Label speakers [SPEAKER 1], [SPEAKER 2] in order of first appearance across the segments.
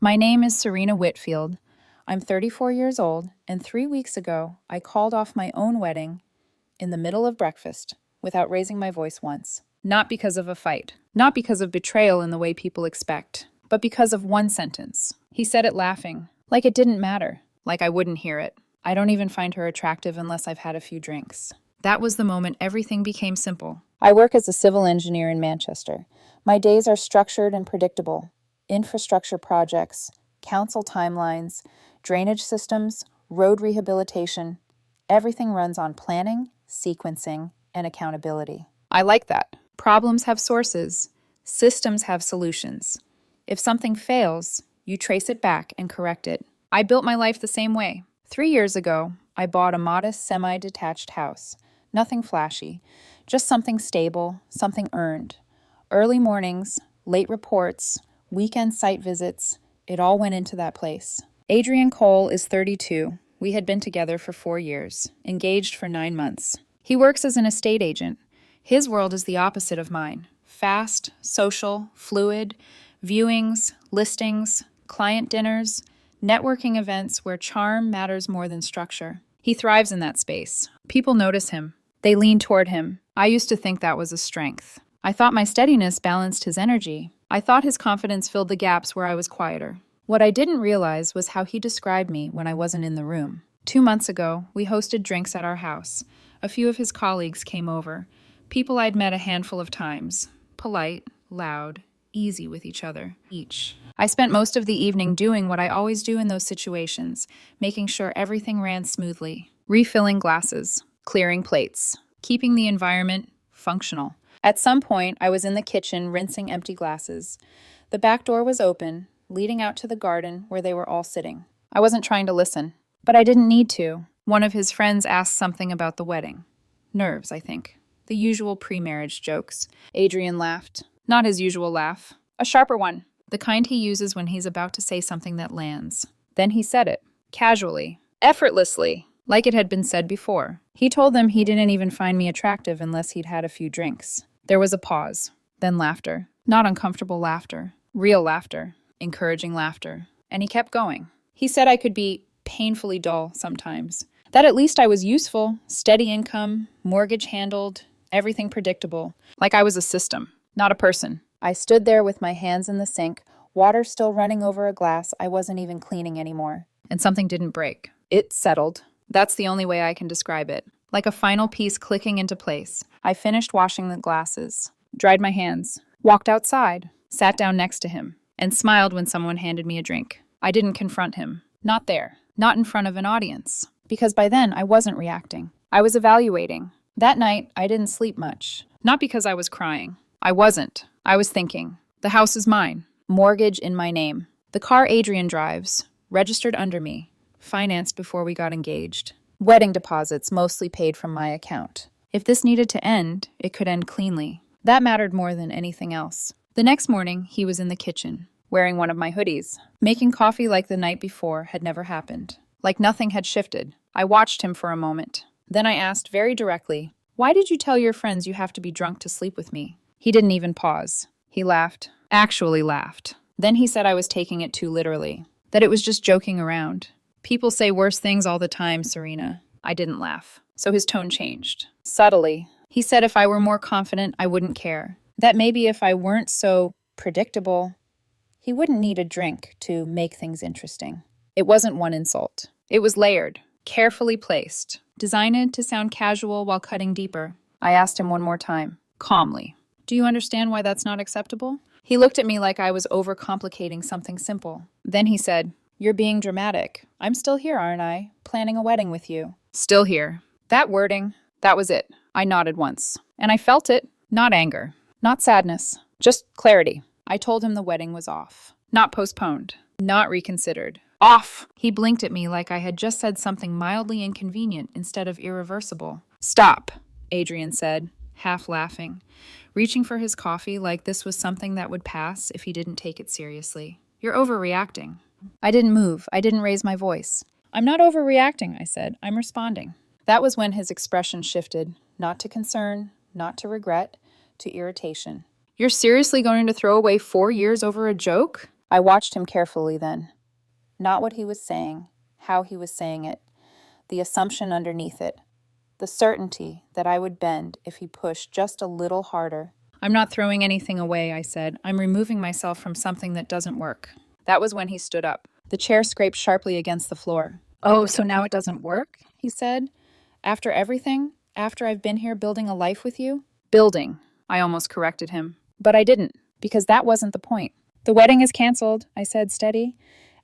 [SPEAKER 1] My name is Serena Whitfield. I'm 34 years old, and 3 weeks ago, I called off my own wedding in the middle of breakfast without raising my voice once. Not because of a fight, not because of betrayal in the way people expect, but because of one sentence. He said it laughing, like it didn't matter, like I wouldn't hear it. I don't even find her attractive unless I've had a few drinks. That was the moment everything became simple. I work as a civil engineer in Manchester. My days are structured and predictable. Infrastructure projects, council timelines, drainage systems, road rehabilitation. Everything runs on planning, sequencing, and accountability. I like that. Problems have sources. Systems have solutions. If something fails, you trace it back and correct it. I built my life the same way. 3 years ago, I bought a modest semi-detached house. Nothing flashy, just something stable, something earned. Early mornings, late reports, weekend site visits, it all went into that place. Adrian Cole is 32. We had been together for 4 years, engaged for 9 months. He works as an estate agent. His world is the opposite of mine. Fast, social, fluid, viewings, listings, client dinners, networking events where charm matters more than structure. He thrives in that space. People notice him. They lean toward him. I used to think that was a strength. I thought my steadiness balanced his energy. I thought his confidence filled the gaps where I was quieter. What I didn't realize was how he described me when I wasn't in the room. 2 months ago, we hosted drinks at our house. A few of his colleagues came over. People I'd met a handful of times. Polite, loud, easy with each other, each. I spent most of the evening doing what I always do in those situations, making sure everything ran smoothly. Refilling glasses, clearing plates, keeping the environment functional. At some point, I was in the kitchen rinsing empty glasses. The back door was open, leading out to the garden where they were all sitting. I wasn't trying to listen, but I didn't need to. One of his friends asked something about the wedding. Nerves, I think. The usual pre-marriage jokes. Adrian laughed. Not his usual laugh. A sharper one. The kind he uses when he's about to say something that lands. Then he said it. Casually. Effortlessly. Like it had been said before. He told them he didn't even find me attractive unless he'd had a few drinks. There was a pause. Then laughter. Not uncomfortable laughter. Real laughter. Encouraging laughter. And he kept going. He said I could be painfully dull sometimes. That at least I was useful. Steady income. Mortgage handled. Everything predictable. Like I was a system. Not a person. I stood there with my hands in the sink, water still running over a glass I wasn't even cleaning anymore. And something didn't break. It settled. That's the only way I can describe it. Like a final piece clicking into place. I finished washing the glasses, dried my hands, walked outside, sat down next to him, and smiled when someone handed me a drink. I didn't confront him. Not there. Not in front of an audience. Because by then, I wasn't reacting. I was evaluating. That night, I didn't sleep much. Not because I was crying. I wasn't. I was thinking. The house is mine. Mortgage in my name. The car Adrian drives. Registered under me. Financed before we got engaged. Wedding deposits mostly paid from my account. If this needed to end, it could end cleanly. That mattered more than anything else. The next morning, he was in the kitchen, wearing one of my hoodies. Making coffee like the night before had never happened. Like nothing had shifted. I watched him for a moment. Then I asked very directly, "Why did you tell your friends you have to be drunk to sleep with me?" He didn't even pause. He laughed. Actually laughed. Then he said I was taking it too literally. That it was just joking around. People say worse things all the time, Serena. I didn't laugh. So his tone changed. Subtly. He said if I were more confident, I wouldn't care. That maybe if I weren't so predictable, he wouldn't need a drink to make things interesting. It wasn't one insult. It was layered, carefully placed, designed to sound casual while cutting deeper. I asked him one more time, calmly. Do you understand why that's not acceptable? He looked at me like I was overcomplicating something simple. Then he said, "You're being dramatic. I'm still here, aren't I? Planning a wedding with you." Still here. That wording, that was it. I nodded once. And I felt it. Not anger. Not sadness. Just clarity. I told him the wedding was off. Not postponed. Not reconsidered. Off! He blinked at me like I had just said something mildly inconvenient instead of irreversible. Stop, Adrian said, half laughing, reaching for his coffee like this was something that would pass if he didn't take it seriously. You're overreacting. I didn't move. I didn't raise my voice. I'm not overreacting, I said. I'm responding. That was when his expression shifted, not to concern, not to regret, to irritation. You're seriously going to throw away 4 years over a joke? I watched him carefully then. Not what he was saying, how he was saying it, the assumption underneath it, the certainty that I would bend if he pushed just a little harder. I'm not throwing anything away, I said. I'm removing myself from something that doesn't work. That was when he stood up. The chair scraped sharply against the floor. Oh, so now it doesn't work? He said. After everything? After I've been here building a life with you? Building, I almost corrected him. But I didn't, because that wasn't the point. The wedding is canceled, I said, steady,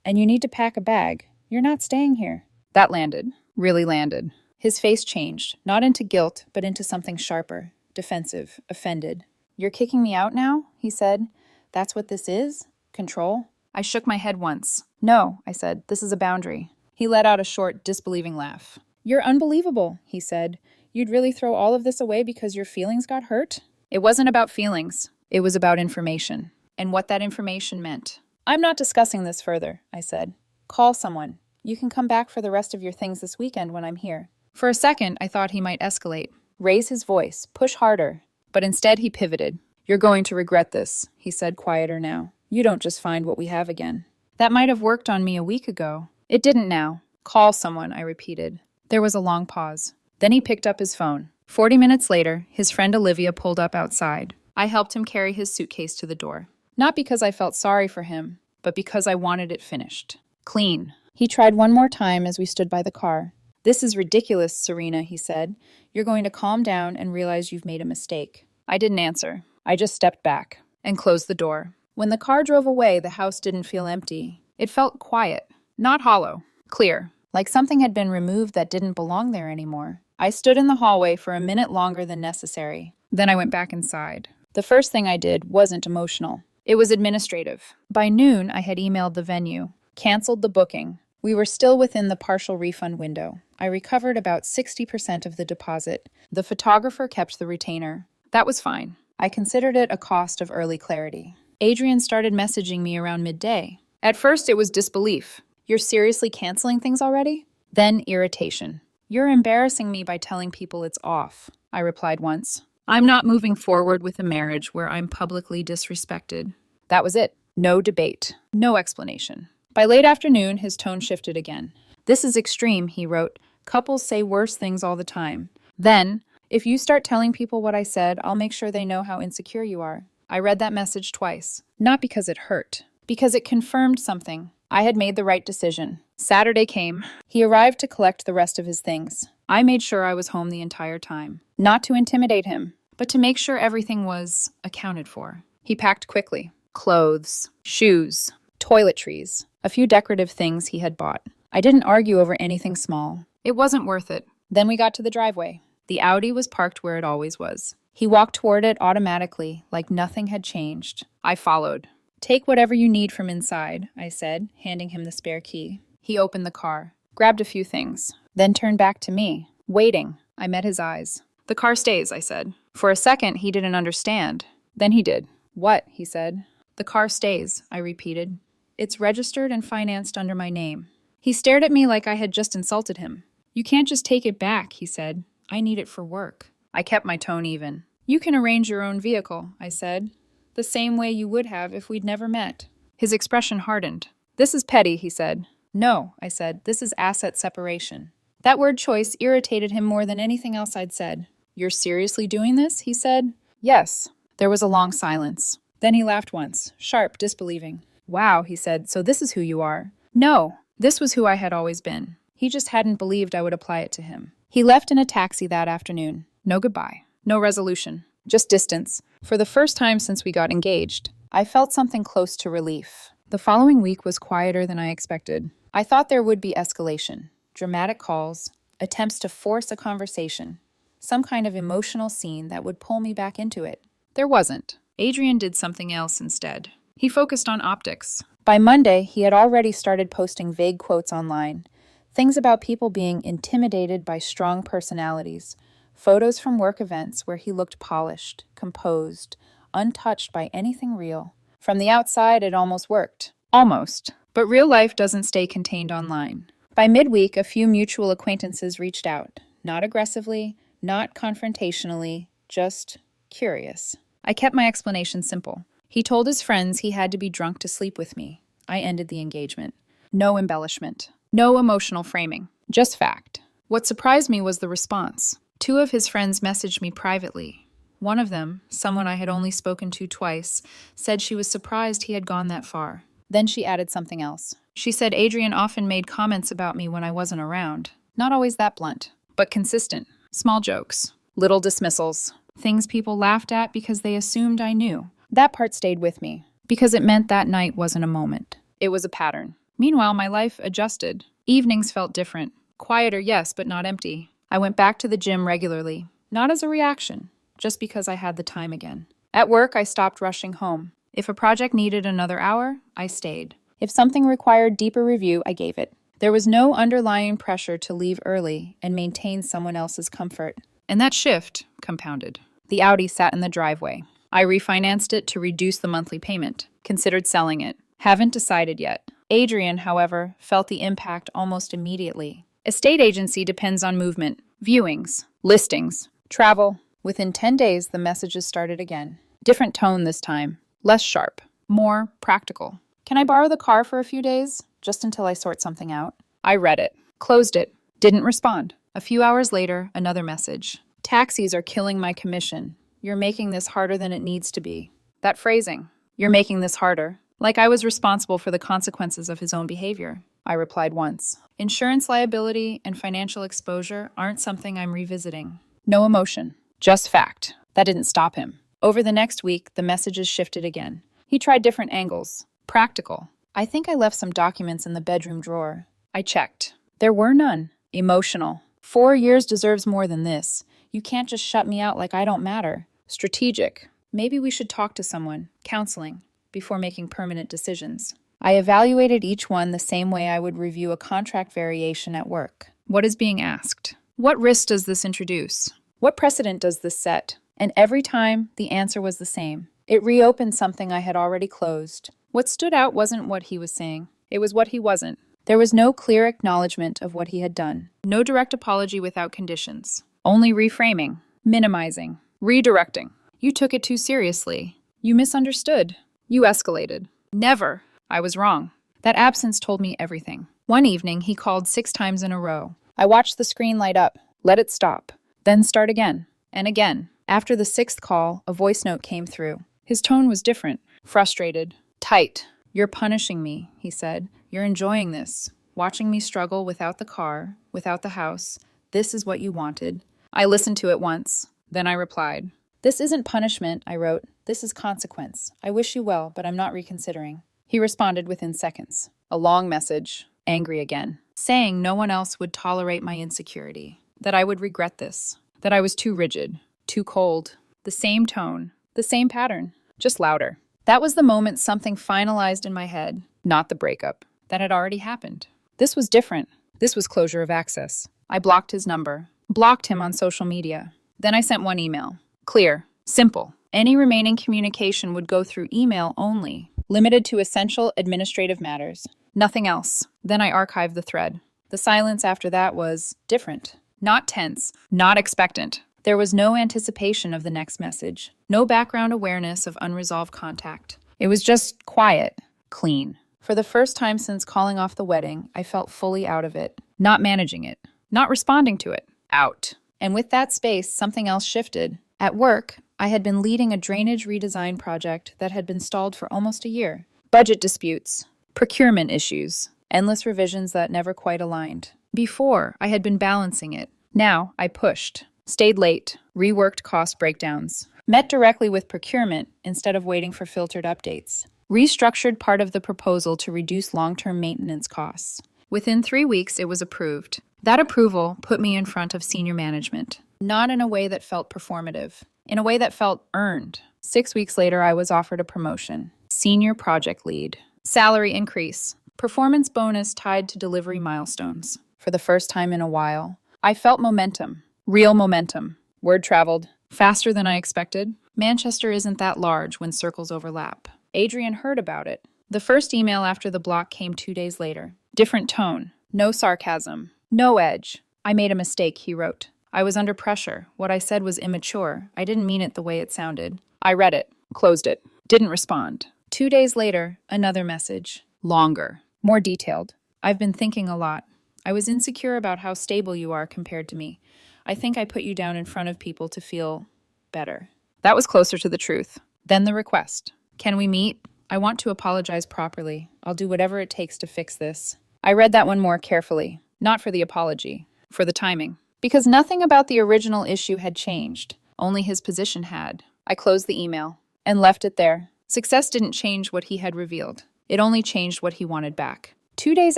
[SPEAKER 1] and you need to pack a bag. You're not staying here. That landed, really landed. His face changed, not into guilt, but into something sharper, defensive, offended. You're kicking me out now? He said. That's what this is? Control? I shook my head once. No, I said, this is a boundary. He let out a short, disbelieving laugh. You're unbelievable, he said. You'd really throw all of this away because your feelings got hurt? It wasn't about feelings. It was about information, and what that information meant. I'm not discussing this further, I said. Call someone. You can come back for the rest of your things this weekend when I'm here. For a second, I thought he might escalate, raise his voice, push harder. But instead he pivoted. You're going to regret this, he said, quieter now. You don't just find what we have again. That might have worked on me a week ago. It didn't now. Call someone, I repeated. There was a long pause. Then he picked up his phone. 40 minutes later, his friend Olivia pulled up outside. I helped him carry his suitcase to the door. Not because I felt sorry for him, but because I wanted it finished. Clean. He tried one more time as we stood by the car. This is ridiculous, Serena, he said. You're going to calm down and realize you've made a mistake. I didn't answer. I just stepped back and closed the door. When the car drove away, the house didn't feel empty. It felt quiet, not hollow, clear, like something had been removed that didn't belong there anymore. I stood in the hallway for a minute longer than necessary. Then I went back inside. The first thing I did wasn't emotional. It was administrative. By noon, I had emailed the venue, canceled the booking. We were still within the partial refund window. I recovered about 60% of the deposit. The photographer kept the retainer. That was fine. I considered it a cost of early clarity. Adrian started messaging me around midday. At first, it was disbelief. You're seriously canceling things already? Then irritation. You're embarrassing me by telling people it's off, I replied once. I'm not moving forward with a marriage where I'm publicly disrespected. That was it. No debate. No explanation. By late afternoon, his tone shifted again. This is extreme, he wrote. Couples say worse things all the time. Then, if you start telling people what I said, I'll make sure they know how insecure you are. I read that message twice. Not because it hurt. Because it confirmed something. I had made the right decision. Saturday came. He arrived to collect the rest of his things. I made sure I was home the entire time. Not to intimidate him, but to make sure everything was accounted for. He packed quickly. Clothes, shoes, toiletries, a few decorative things he had bought. I didn't argue over anything small. It wasn't worth it. Then we got to the driveway. The Audi was parked where it always was. He walked toward it automatically, like nothing had changed. I followed. Take whatever you need from inside, I said, handing him the spare key. He opened the car, grabbed a few things, then turned back to me, waiting. I met his eyes. The car stays, I said. For a second, he didn't understand. Then he did. What? He said. The car stays, I repeated. It's registered and financed under my name. He stared at me like I had just insulted him. You can't just take it back, he said. I need it for work. I kept my tone even. You can arrange your own vehicle, I said. The same way you would have if we'd never met. His expression hardened. This is petty, he said. No, I said. This is asset separation. That word choice irritated him more than anything else I'd said. You're seriously doing this? He said. Yes. There was a long silence. Then he laughed once, sharp, disbelieving. Wow, he said, so this is who you are. No, this was who I had always been. He just hadn't believed I would apply it to him. He left in a taxi that afternoon. No goodbye. No resolution. Just distance. For the first time since we got engaged, I felt something close to relief. The following week was quieter than I expected. I thought there would be escalation, dramatic calls, attempts to force a conversation, some kind of emotional scene that would pull me back into it. There wasn't. Adrian did something else instead. He focused on optics. By Monday, he had already started posting vague quotes online, things about people being intimidated by strong personalities, photos from work events where he looked polished, composed, untouched by anything real. From the outside, it almost worked. Almost. But real life doesn't stay contained online. By midweek, a few mutual acquaintances reached out. Not aggressively, not confrontationally, just curious. I kept my explanation simple. He told his friends he had to be drunk to sleep with me. I ended the engagement. No embellishment. No emotional framing. Just fact. What surprised me was the response. 2 of his friends messaged me privately. One of them, someone I had only spoken to twice, said she was surprised he had gone that far. Then she added something else. She said Adrian often made comments about me when I wasn't around. Not always that blunt, but consistent. Small jokes. Little dismissals. Things people laughed at because they assumed I knew. That part stayed with me, because it meant that night wasn't a moment. It was a pattern. Meanwhile, my life adjusted. Evenings felt different. Quieter, yes, but not empty. I went back to the gym regularly, not as a reaction, just because I had the time again. At work, I stopped rushing home. If a project needed another hour, I stayed. If something required deeper review, I gave it. There was no underlying pressure to leave early and maintain someone else's comfort. And that shift compounded. The Audi sat in the driveway. I refinanced it to reduce the monthly payment. Considered selling it. Haven't decided yet. Adrian, however, felt the impact almost immediately. Estate agency depends on movement, viewings, listings, travel. Within 10 days, the messages started again. Different tone this time. Less sharp. More practical. Can I borrow the car for a few days? Just until I sort something out. I read it. Closed it. Didn't respond. A few hours later, another message. Taxis are killing my commission. You're making this harder than it needs to be. That phrasing. You're making this harder. Like I was responsible for the consequences of his own behavior. I replied once. Insurance liability and financial exposure aren't something I'm revisiting. No emotion. Just fact. That didn't stop him. Over the next week, the messages shifted again. He tried different angles. Practical. I think I left some documents in the bedroom drawer. I checked. There were none. Emotional. 4 years deserves more than this. You can't just shut me out like I don't matter. Strategic. Maybe we should talk to someone. Counseling. Before making permanent decisions. I evaluated each one the same way I would review a contract variation at work. What is being asked? What risk does this introduce? What precedent does this set? And every time, the answer was the same. It reopened something I had already closed. What stood out wasn't what he was saying. It was what he wasn't. There was no clear acknowledgement of what he had done. No direct apology without conditions. Only reframing, minimizing, redirecting. You took it too seriously. You misunderstood. You escalated. Never. I was wrong. That absence told me everything. One evening, he called 6 times in a row. I watched the screen light up, let it stop, then start again, and again. After the 6th call, a voice note came through. His tone was different, frustrated, tight. You're punishing me, he said. You're enjoying this, watching me struggle without the car, without the house. This is what you wanted. I listened to it once. Then I replied. This isn't punishment, I wrote. This is consequence. I wish you well, but I'm not reconsidering. He responded within seconds. A long message, angry again, saying no one else would tolerate my insecurity, that I would regret this, that I was too rigid, too cold. The same tone, the same pattern, just louder. That was the moment something finalized in my head, not the breakup, that had already happened. This was different. This was closure of access. I blocked his number, blocked him on social media. Then I sent one email. Clear, simple. Any remaining communication would go through email only, limited to essential administrative matters. Nothing else. Then I archived the thread. The silence after that was different. Not tense, not expectant. There was no anticipation of the next message. No background awareness of unresolved contact. It was just quiet, clean. For the first time since calling off the wedding, I felt fully out of it. Not managing it. Not responding to it. Out. And with that space, something else shifted. At work, I had been leading a drainage redesign project that had been stalled for almost a year. Budget disputes, procurement issues, endless revisions that never quite aligned. Before, I had been balancing it. Now, I pushed, stayed late, reworked cost breakdowns, met directly with procurement instead of waiting for filtered updates, restructured part of the proposal to reduce long-term maintenance costs. Within 3 weeks, it was approved. That approval put me in front of senior management, not in a way that felt performative. In a way that felt earned. 6 weeks later, I was offered a promotion. Senior project lead. Salary increase. Performance bonus tied to delivery milestones. For the first time in a while, I felt momentum. Real momentum. Word traveled. Faster than I expected. Manchester isn't that large when circles overlap. Adrian heard about it. The first email after the block came 2 days later. Different tone. No sarcasm. No edge. I made a mistake, he wrote. I was under pressure. What I said was immature. I didn't mean it the way it sounded. I read it, closed it. Didn't respond. 2 days later, another message. Longer. More detailed. I've been thinking a lot. I was insecure about how stable you are compared to me. I think I put you down in front of people to feel better. That was closer to the truth. Then the request. Can we meet? I want to apologize properly. I'll do whatever it takes to fix this. I read that one more carefully. Not for the apology, for the timing. Because nothing about the original issue had changed. Only his position had. I closed the email and left it there. Success didn't change what he had revealed. It only changed what he wanted back. 2 days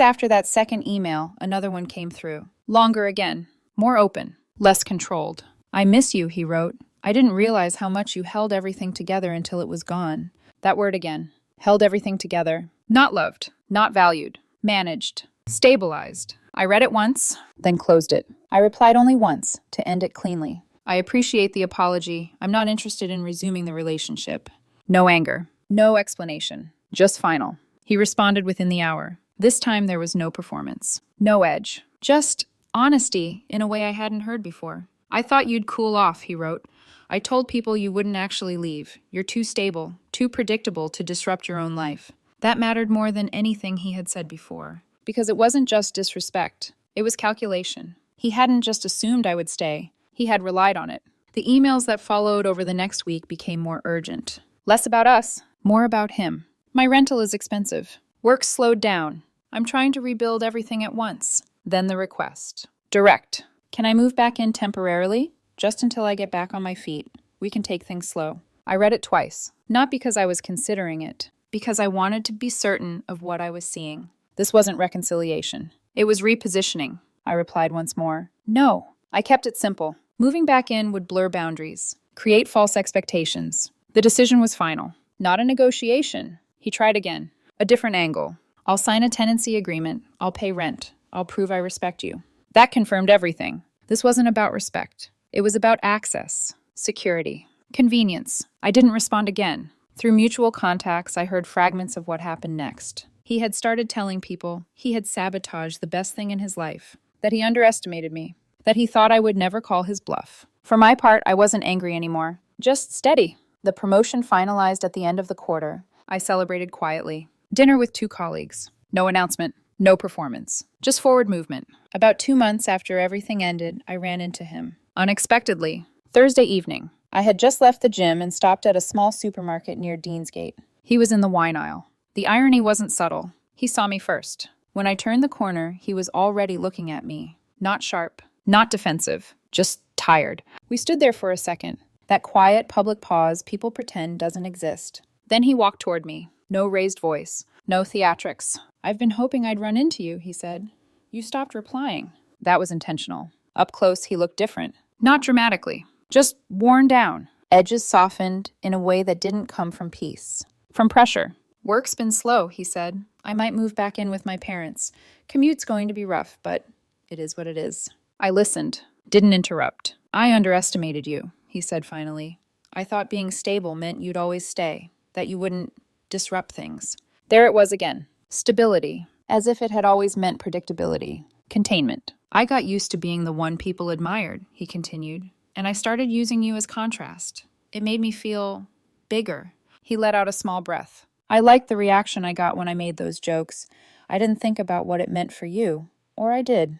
[SPEAKER 1] after that second email, another one came through. Longer again. More open. Less controlled. I miss you, he wrote. I didn't realize how much you held everything together until it was gone. That word again. Held everything together. Not loved. Not valued. Managed. Stabilized. I read it once, then closed it. I replied only once, to end it cleanly. I appreciate the apology. I'm not interested in resuming the relationship. No anger. No explanation. Just final. He responded within the hour. This time there was no performance. No edge. Just honesty in a way I hadn't heard before. I thought you'd cool off, he wrote. I told people you wouldn't actually leave. You're too stable, too predictable to disrupt your own life. That mattered more than anything he had said before. Because it wasn't just disrespect. It was calculation. He hadn't just assumed I would stay. He had relied on it. The emails that followed over the next week became more urgent. Less about us, more about him. My rental is expensive. Work slowed down. I'm trying to rebuild everything at once. Then the request. Direct. Can I move back in temporarily? Just until I get back on my feet. We can take things slow. I read it twice. Not because I was considering it. Because I wanted to be certain of what I was seeing. This wasn't reconciliation. It was repositioning. I replied once more. No. I kept it simple. Moving back in would blur boundaries. Create false expectations. The decision was final. Not a negotiation. He tried again. A different angle. I'll sign a tenancy agreement. I'll pay rent. I'll prove I respect you. That confirmed everything. This wasn't about respect. It was about access, security, convenience. I didn't respond again. Through mutual contacts, I heard fragments of what happened next. He had started telling people he had sabotaged the best thing in his life, that he underestimated me, that he thought I would never call his bluff. For my part, I wasn't angry anymore. Just steady. The promotion finalized at the end of the quarter. I celebrated quietly. Dinner with 2 colleagues. No announcement. No performance. Just forward movement. About 2 months after everything ended, I ran into him. Unexpectedly. Thursday evening. I had just left the gym and stopped at a small supermarket near Deansgate. He was in the wine aisle. The irony wasn't subtle. He saw me first. When I turned the corner, he was already looking at me. Not sharp. Not defensive. Just tired. We stood there for a second. That quiet public pause people pretend doesn't exist. Then he walked toward me. No raised voice. No theatrics. I've been hoping I'd run into you, he said. You stopped replying. That was intentional. Up close, he looked different. Not dramatically. Just worn down. Edges softened in a way that didn't come from peace. From pressure. Work's been slow, he said. I might move back in with my parents. Commute's going to be rough, but it is what it is. I listened. Didn't interrupt. I underestimated you, he said finally. I thought being stable meant you'd always stay, that you wouldn't disrupt things. There it was again. Stability. As if it had always meant predictability. Containment. I got used to being the one people admired, he continued, and I started using you as contrast. It made me feel bigger. He let out a small breath. I liked the reaction I got when I made those jokes. I didn't think about what it meant for you, or I did,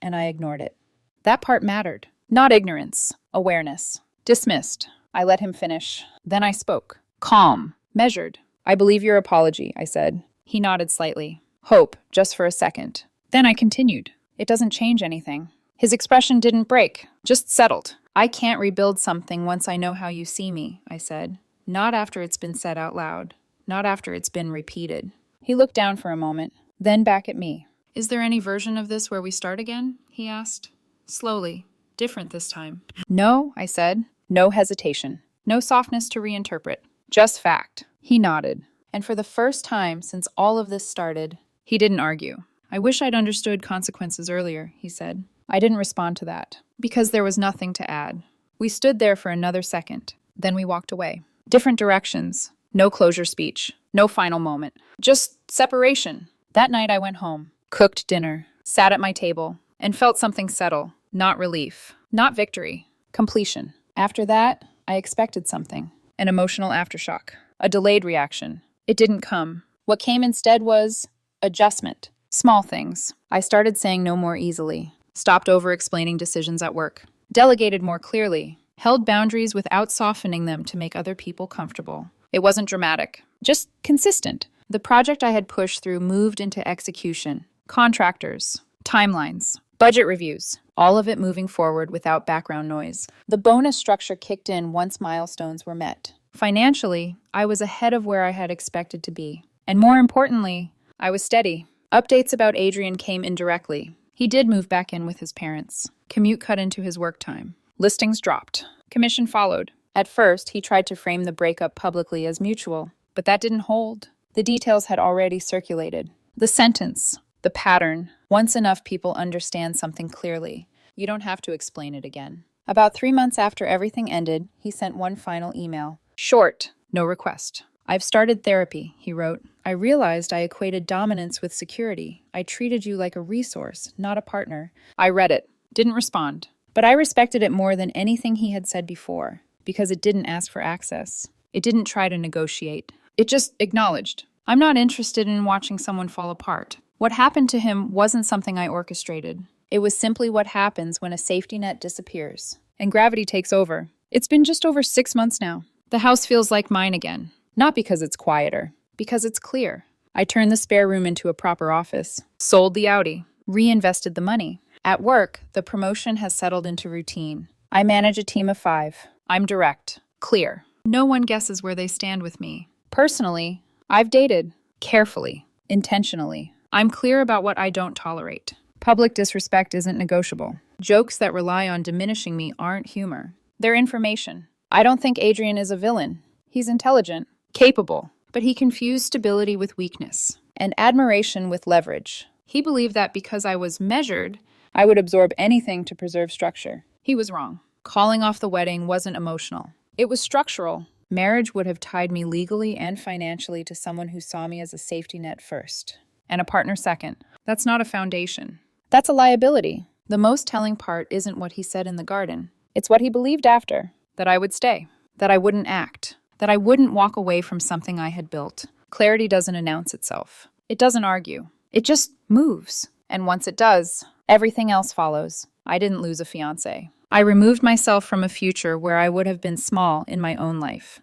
[SPEAKER 1] and I ignored it. That part mattered. Not ignorance. Awareness. Dismissed. I let him finish. Then I spoke. Calm. Measured. I believe your apology, I said. He nodded slightly. Hope, just for a second. Then I continued. It doesn't change anything. His expression didn't break, just settled. I can't rebuild something once I know how you see me, I said. Not after it's been said out loud. Not after it's been repeated. He looked down for a moment, then back at me. Is there any version of this where we start again? He asked. Slowly. Different this time. No, I said. No hesitation. No softness to reinterpret. Just fact. He nodded. And for the first time since all of this started, he didn't argue. I wish I'd understood consequences earlier, he said. I didn't respond to that, because there was nothing to add. We stood there for another second. Then we walked away. Different directions. No closure speech. No final moment. Just separation. That night I went home, cooked dinner, sat at my table, and felt something settle. Not relief. Not victory. Completion. After that, I expected something. An emotional aftershock. a delayed reaction. It didn't come. What came instead was adjustment. Small things. I started saying no more easily, stopped over-explaining decisions at work, delegated more clearly, held boundaries without softening them to make other people comfortable. It wasn't dramatic, just consistent. The project I had pushed through moved into execution. Contractors, timelines, budget reviews, all of it moving forward without background noise. The bonus structure kicked in once milestones were met. Financially, I was ahead of where I had expected to be. And more importantly, I was steady. Updates about Adrian came indirectly. He did move back in with his parents. Commute cut into his work time. Listings dropped. Commission followed. At first, he tried to frame the breakup publicly as mutual, but that didn't hold. The details had already circulated. The sentence, the pattern. Once enough people understand something clearly, you don't have to explain it again. About 3 months after everything ended, he sent one final email. Short, no request. I've started therapy, he wrote. I realized I equated dominance with security. I treated you like a resource, not a partner. I read it, didn't respond. But I respected it more than anything he had said before, because it didn't ask for access. It didn't try to negotiate. It just acknowledged. I'm not interested in watching someone fall apart. What happened to him wasn't something I orchestrated. It was simply what happens when a safety net disappears and gravity takes over. It's been just over 6 months now. The house feels like mine again. Not because it's quieter, because it's clear. I turned the spare room into a proper office, sold the Audi, reinvested the money. At work, the promotion has settled into routine. I manage a team of 5. I'm direct, clear. No one guesses where they stand with me. Personally, I've dated, carefully, intentionally. I'm clear about what I don't tolerate. Public disrespect isn't negotiable. Jokes that rely on diminishing me aren't humor. They're information. I don't think Adrian is a villain. He's intelligent, capable, but he confused stability with weakness and admiration with leverage. He believed that because I was measured, I would absorb anything to preserve structure. He was wrong. Calling off the wedding wasn't emotional. It was structural. Marriage would have tied me legally and financially to someone who saw me as a safety net first, and a partner second. That's not a foundation. That's a liability. The most telling part isn't what he said in the garden. It's what he believed after, that I would stay, that I wouldn't act, that I wouldn't walk away from something I had built. Clarity doesn't announce itself. It doesn't argue. It just moves. And once it does, everything else follows. I didn't lose a fiancé. I removed myself from a future where I would have been small in my own life.